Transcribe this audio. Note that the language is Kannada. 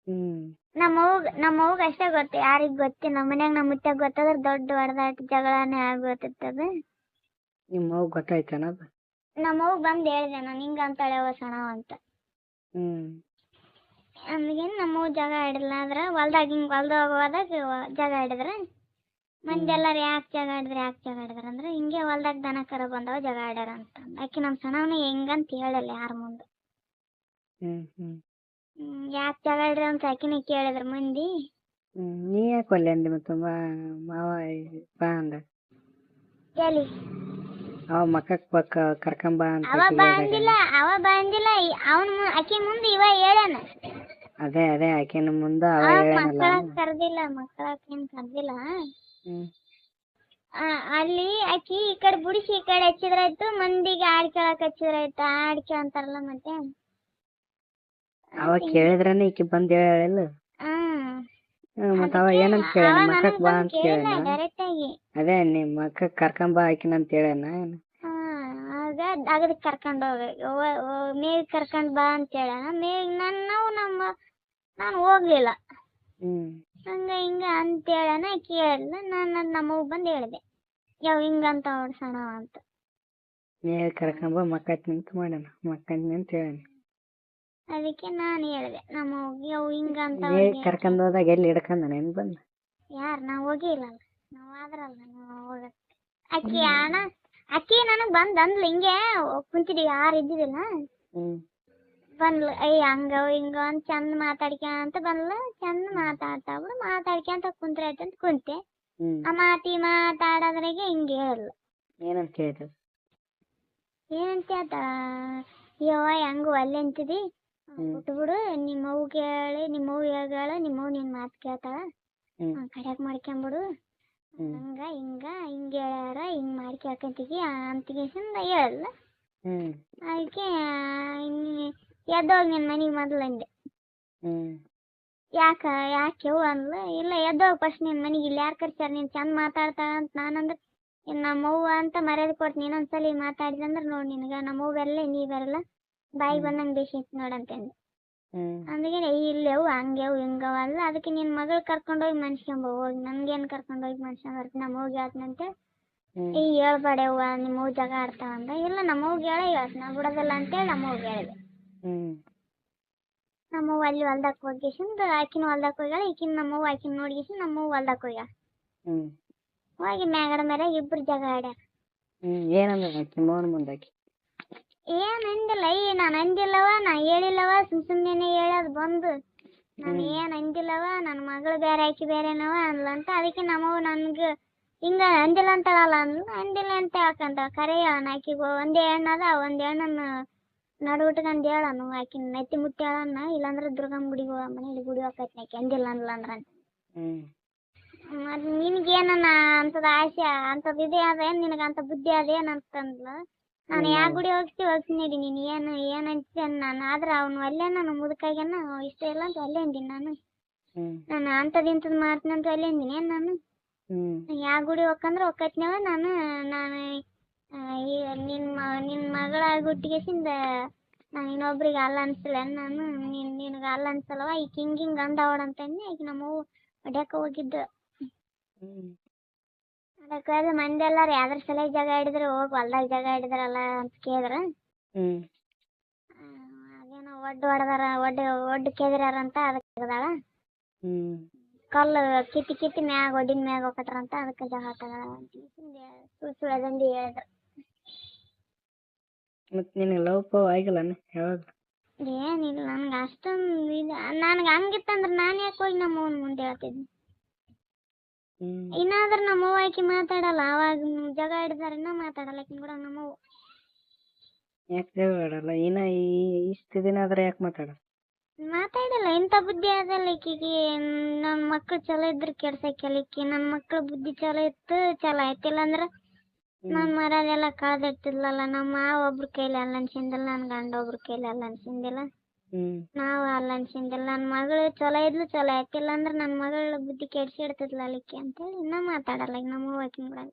ಹ್ಮ್ ನಮ್ಮವ್ಗ ಅಷ್ಟೇ ಗೊತ್ತು, ಯಾರಿಗ್ ಗೊತ್ತಿ. ನಮ್ಮ ಮನ್ಯಾಗ ನಮ್ಮ ಮುತ್ಯಾಗ ಗೊತ್ತಾದ್ರ ದೊಡ್ಡ ಹೊಡೆದಾಟ ಜಗಳನೇ ಆಗೋತಿರ್ತದ. ನಿಮ್ಮ ಅವ್ವ ಗೊತ್ತಾಯ್ತೇನ ಅದು? ನಮ್ಮವ್ಗ ಬಂದು ಹೇಳಿದೆ ನಾನು ಹಿಂಗ ಅಂತಾಳೆ ಅವ್ವ ಸಣ್ಣವ ಅಂತ. ಅಂದ್ಗೇನು ನಮ್ಮವ್ವ ಜಗ ಆಡಿಲ್ಲ. ಆದ್ರೆ ಹೊಲ್ದಾಗ ಹಿಂಗೆ ಹೊಲ್ದಾಗ ಹೋದಾಗ ಜಗ ಆಡಿದ್ರ ಮಂದಿ ಎಲ್ಲಾರು ಯಾಕೆ ಜಗ ಆಡಿದ್ರ ಅಂದ್ರೆ ಹಿಂಗೆ ಹೊಲ್ದಾಗ ದನ ಕರ ಬಂದವ ಜಗ ಆಡ್ಯಾರ ಅಂತ. ಆಕೆ ನಮ್ಮ ಸಣ್ಣವನ ಹೆಂಗಂತ ಹೇಳಲ್ಲ ಯಾರ ಮುಂದೆ. ಯಾಕೆ ಜಗ ಆಡ್ರಿ ಅಂತ ಆಕಿನ ಕೇಳಿದ್ರ ಮಂದಿ. ನೀ ಯಾಕೆ ಒಲ್ಲೆ ಅಂದಿ ಮತ್ತೆ ಮಾವ ಬಾ ಅಂದ? ಎಲ್ಲಿ ಅವ ಮಕ್ಕಕ್ ಕರ್ಕೊಂಬ ಅಂತ ಅವ ಬಂದಿಲ್ಲ ಅವನ ಆಕಿ ಮುಂದೆ ಇವ ಹೇಳ್ಯಾನ. ಅದೇ ಆಕಿನ ಮುಂದ ಅವ ಹೇಳ್ಯಾನಲ್ಲ. ಮಕ್ಕಳಾಕೇನ್ ಕರ್ದಿಲ್ಲ. ಅಲ್ಲಿ ಆಕಿ ಈ ಕಡೆ ಬುಡಿಸಿ ಈ ಕಡೆ ಹಚ್ಚಿದ್ರಾಯ್ತು, ಮಂದಿಗೆ ಆಡ್ಕೊಳಕ್ ಹಚ್ಚಿದ್ರಾಯ್ತು. ಆಡ್ಕೆ ಅಂತಾರಲ್ಲ ಮತ್ತೆ. ಅವ ಕೇಳಿದ್ರನೆ ಈಕಿ ಬಂದ್ ಹೇಳಿಲ್ಲ. ಮತ್ತ ಅವ ಏನಂತ ಕೇಳ್ಯಾನ? ಮಕ್ಕಕ್ ಬಾ ಅಂತ ಕೇಳ್ಯಾನ? ಡೈರೆಕ್ಟ್ ಆಗಿ ಅದೇ ನಿಮ್ ಮಕ್ಕಕ್ ಕರ್ಕೊಂಬ ಆಕಿನ ಅಂತ ಹೇಳ್ಯಾನ? ಆಗ ಅದಕ್ಕೆ ಕರ್ಕೊಂಡು ಮೇಗ್ ಕರ್ಕೊಂಡ್ ಬಾ ಅಂತ ಹೇಳ್ಯಾನ. ಮೇಗ್ ನಾನು ಹೋಗ್ಲಿಲ್ಲ. ಹಂಗ ಹಿಂಗ ಅಂತ ಹೇಳ್ಯಾನ. ಕೇಳಿಲ್ಲ. ನಾನು ನಮ್ಮವ್ವ ಬಂದು ಹೇಳಿದೆ ಯಾವ ಹಿಂಗಂತ ಅವ್ರು ಸಣ್ಣವ ಅಂತ. ಮೇಗ್ ಕರ್ಕೊಂಬ ಮಕ್ಕತ್ನಿ ಅಂತ ಮಾಡ್ಯಾನ, ಮಕ್ಕಂದ್ನಿ ಅಂತ ಹೇಳ್ಯಾನ. ಅದಕ್ಕೆ ನಾನು ಹೇಳಿದೆ ನಮ್ಮವ್ಗೆ ಅವು ಹಿಂಗಂತ. ಮೇಗ್ ಕರ್ಕೊಂಡ್ ಹೋದಾಗ ಎಲ್ಲಿ ಹಿಡ್ಕೊಂಡ ಏನ್ ಬಂದ? ಯಾರು? ನಾವು ಹೋಗಿಲ್ಲ, ನಾವು ಆದ್ರಲ್ಲ ನಾವು ಹೋಗಕ್ಕೆ. ಅಕ್ಕಿ ನನಗ್ ಬಂದ್ ಅಂದ್ಲು ಹಿಂಗೆ ಕುಂತಿದ್ವಿ, ಯಾರು ಇದ್ದಿದ್ದಿಲ್ಲ. ಬಂದ್ಲು ಹಂಗ ಹಿಂಗ ಅಂತ ಚಂದ ಮಾತಾಡ್ಕೊಂತ ಬಂದ್ಲು. ಚಂದ ಮಾತಾಡ್ತಾ ಬಿಡು ಮಾತಾಡ್ಕೊಂತ ಕುಂತ್ರಾಯ್ತಂತ ಕುಂತೆ. ಆ ಮಾತಾಡೋದ್ರಾಗೆ ಹಿಂಗೆ ಹೇಳಲ್ಲ. ಏನಂತ ಕೇಳಿದ್ರು? ಏನಂತ ಹೇಳ್ತಾಳ, ಯವ್ವ ಹೆಂಗು ಅಲ್ಲೇ ಅಂತಿದಿ ಬಿಟ್ಬಿಡು, ನಿಮ್ಮವ್ಗೆ ಹೇಳಿ ನಿಮ್ಮವ್ ಹೇಳ, ನಿಮ್ಮವ್ ನಿನ್ ಮಾತು ಕೇಳ್ತಾಳ, ಕಡ್ಯಾಕ್ ಮಾಡ್ಕೊಂಬಿಡು, ಹಂಗ ಹಿಂಗ ಹಿಂಗೆ ಹೇಳ್ಯಾರ ಹಿಂಗ್ ಮಾಡಿ ಕೇಳ್ಕೊಂತಿಗಿ ಅಂತಿಗೆಸಿಂದ ಹೇಳಲ್ಲ. ಅದಕ್ಕೆ ಎದ್ದೋಗಿ ನಿನ್ ಮನೆಗೆ ಮೊದಲು ಅಂದೆ. ಯಾಕೆವು ಅಂದ್ಲು. ಇಲ್ಲ ಎದ್ದೋಗಿ ಫಸ್ಟ್ ನಿನ್ ಮನೆಗೆ, ಇಲ್ಲಿ ಯಾರು ಕರ್ಸ್ಯಾರ, ನೀನು ಚಂದ ಮಾತಾಡ್ತಾಳ ಅಂತ ನಾನಂದ್ರೆ ನಮ್ಮವ್ವ ಅಂತ ಮರ್ಯಾದೆ ಕೊಟ್ಟು ನೀನೊಂದ್ಸಲಿ ಮಾತಾಡಿದಂದ್ರೆ ನೋಡಿ ನಿನಗೆ ನಮ್ಮವ್ವ ಬರಲ್ಲ ನೀ ಬರಲ್ಲ, ಬಾಯಿಗೆ ಬಂದಂಗೆ ಬೇಸಿ ನೋಡಂತಂದೆ. ಅಂದಿಗೆ ಇಲ್ಲೇವು ಹಂಗೆವು ಹಿಂಗವಲ್ಲ, ಅದಕ್ಕೆ ನಿನ್ನ ಮಗಳು ಕರ್ಕೊಂಡೋಗಿ ಮನ್ಸ್ಕೊಂಬ ಹೋಗಿ, ನನ್ಗೇನು ಕರ್ಕೊಂಡೋಗಿ ಮನ್ಸ್ಕೊಂಬರ್ತೀನಿ, ನಮ್ಮವ್ಗೆ ಹೇಳ್ತಂತೆ. ಹೇಳ್ಬೇಡವ್ವ ನಿಮ್ಮವ್ವ ಜಗ ಆಡ್ತಾವ ಅಂದ. ಇಲ್ಲ ನಮ್ಮವ್ಗೆ ಹೇಳ್ತೀನಿ, ನಾ ಬಿಡೋದಿಲ್ಲ ಅಂತೇಳಿ ನಮ್ಮವ್ಗೆ ಹೇಳಿದೆ. ನಮ್ಮವ್ವ ಅಲ್ಲಿ ಹೊಲ್ದಕ್ಕೆ ಹೋಗಿಸಿಂದ ಆಕಿನ ಹೊಲ್ದಕ್ಕೆ ಹೋಗ್ಯಾಳ, ಈಕಿನ ನಮ್ಮವ್ವ ಆಕಿನ ನೋಡಿಗಿಸಿ ನಮ್ಮವ್ವ ಹೊಲ್ದಕ್ಕೆ ಹೋಗ್ಯಾಳ. ಹೋಗಿ ಮ್ಯಾಗಡ ಮೇಲೆ ಇಬ್ರು ಜಗ ಆಡ್ಯಾರ. ಏನಂದ ನಿಮ್ಮವ್ವನ ಮುಂದಾಕಿ? ಏನ್ ಅಂದಿಲ್ಲ. ನಾನು ಅಂದಿಲ್ಲವ, ನಾ ಹೇಳಿಲ್ಲವ, ಸುಮ್ಮನೆ ಹೇಳೋದು ಬಂದು. ನಾನು ಏನು ಅಂದಿಲ್ಲವ, ನನ್ನ ಮಗಳು ಬೇರೆ ಆಕಿ ಬೇರೆನವ ಅಂದ್ಲಂತ. ಅದಕ್ಕೆ ನಮ್ಮವ್ವ ನನ್ಗೆ ಹಿಂಗ ಅಂದಿಲ್ಲ ಅಂತಾಳಲ್ಲ ಅಂದಿಲ್ಲ ಅಂತ ಹೇಳ್ಕಂತ ಕರೆ ಹೇಳಣ. ಆಕಿಗೆ ಒಂದೇ ಹೆಣ್ಣದ, ಒಂದೇ ಹೆಣ್ಣನ್ನ ನಡುವಿಟ್ಕಂಡು ಹೇಳನು, ಆಕಿನ ನೆತ್ತಿ ಮುಟ್ಟಿ ಹೇಳಣ್ಣ, ಇಲ್ಲಾಂದ್ರೆ ದುರ್ಗಮ್ಮ ಗುಡಿಗೆ ಹೋಗ ಮನೇಲಿ ಗುಡಿ ಹೋಗತ್ನಿ ಆಕಿ ಅಂದಿಲ್ಲ ಅಂದ್ಲಂದ್ರ. ಮತ್ತೆ ನಿನ್ಗೇನ ಅಂಥದ್ದು ಆಸೆ ಅಂಥದ್ದು ಇದೆ ಅದೇನು ನಿನಗೆ ಅಂಥ ಬುದ್ಧಿ ಅದೇನಂತಂದ್ಲು. ನಾನು ಯಾವ ಗುಡಿ ಹೋಗ್ತೀನಿ ನೀನು ಏನು ಅಂತೀನಿ ನಾನು. ಆದ್ರೆ ಅವನು ಅಲ್ಲೇ ನಾನು ಮುದುಕಾಗ್ಯಾನ ಇಷ್ಟ ಇಲ್ಲ ಅಂತ ಅಲ್ಲೇ ಅಂದಿನಿ ನಾನು ಅಂಥದ್ದು ಇಂಥದ್ದು ಮಾಡ್ತೀನಿ ಅಂತ ಅಲ್ಲೇ ಅಂದಿನಿ ಏನು ನಾನು. ಯಾವ ಗುಡಿ ಹೋಗಂದ್ರೆ ಹೋಗತ್ನೇವ ನಾನು ನಿನ್ನ ಮಗಳ ಗುಟ್ಟಿಗೆಸಿಂದ ನಾನು ಇನ್ನೊಬ್ರಿಗೆ ಅಲ್ಲ ಅನ್ಸಲ್ಲ ನಾನು. ನಿನಗೆ ಅಲ್ಲ ಅನ್ಸಲ್ಲವ ಈಗ ಹಿಂಗೆ ಅಂದವಡ ಅಂತಂದು ಈಗ ನಮ್ಮವ್ವ ಹೊಡ್ಯಾಕ ಹೋಗಿದ್ದು. ಅದಕ್ಕೆ ಮಂದಿ ಎಲ್ಲಾರು ಯಾವ್ದ್ರ ಸಲ ಜಗ ಆಡಿದ್ರೆ ಹೋಗಿ ಹೊಲ್ದಾಗ ಜಗ ಆಡಿದ್ರಲ್ಲ ಅಂತ ಕೇಳಿದ್ರ. ಅದೇನೋ ಒಡ್ಡು ಹೊಡೆದಾರ ಒಡ್ಡು ಕೇಳಿದಾರ ಅಂತ ಅದಕ್ಕೆ ತೆಗ್ದಾಳ. ಕಲ್ಲು ಕಿತ್ತಿ ಮ್ಯಾಗ ಒಡ್ಡಿನ ಮ್ಯಾಗ ಹೋಗಟ್ರಂತ ಅದಕ್ಕೆ ಜಗ ತಗಳ ಸುಳ್ದಂದು ಹೇಳಿದ್ರು. ಮತ್ತೆ ನಿನಗೆ ಲವ್ ಪವ್ ಆಗಿಲ್ಲ ಯಾವಾಗ? ಏನಿಲ್ಲ ನನ್ಗೆ ಅಷ್ಟೊಂದು ಇದು. ನನಗೆ ಹಂಗಿತ್ತಂದ್ರೆ ನಾನು ಯಾಕೆ ಹೋಗಿ ನಮ್ಮವ್ವನ ಮುಂದೆ ಹೇಳ್ತಿದ್ನಿ. ಇನ್ನಾದ್ರೂ ನಮ್ಮವ್ವ ಆಕಿ ಮಾತಾಡಲ್ಲ. ಅವಾಗ ಜಗ ಆಡಿದಾರ ಮಾತಾಡಲ್ಲ ಆಕಿನ ಕೂಡ ನಮ್ಮವ್ವ. ಯಾಕೆ ಜಗ ಆಡಲ್ಲ? ಇನ್ನ ಇಷ್ಟು ದಿನ ಆದ್ರೆ ಯಾಕೆ ಮಾತಾಡಲ್ಲ. ಇಂಥ ಬುದ್ಧಿ ಅದಲ್ಲ ಈಕಿಗೆ. ನನ್ನ ಮಕ್ಳು ಚಲೋ ಇದ್ರೆ ಕೆಡ್ಸಕ್ಕೆಲ್ಲ ಈಕಿ. ನನ್ನ ಮಕ್ಳು ಬುದ್ಧಿ ಚಲೋ ಇತ್ತು ಚಲೋ ಆಯ್ತಿಲ್ಲ ಅಂದ್ರೆ ನನ್ನ ಮರದೆಲ್ಲ ಕಳ್ದಿರ್ತಿದ್ಲಲ್ಲ. ನಮ್ಮ ಮಾವ ಒಬ್ರ ಕೈಲಿ ಅಲ್ಲ ಅನ್ಸಿಂದಿಲ್ಲ, ನನ್ನ ಗಂಡ ಒಬ್ರ ಕೈಲಿ ಅಲ್ಲ ಅನ್ಸಿಂದಿಲ್ಲ, ನಾವು ಅಲ್ಲ ಅನ್ಸಿಂದಿಲ್ಲ. ನನ್ನ ಮಗಳು ಚಲೋ ಇದ್ಲು ಚಲೋ ಆಯ್ತಿಲ್ಲ ಅಂದ್ರೆ ನನ್ನ ಮಗಳ ಬುದ್ಧಿ ಕೆಡ್ಸಿಡ್ತಿದ್ಲ ಅಲ್ಲಿಕ್ಕೆ ಅಂತೇಳಿ ಇನ್ನೂ ಮಾತಾಡಲ್ಲ ಈಗ ನಮ್ಮವ್ವ ಆಕಿನ ಕೂಡ.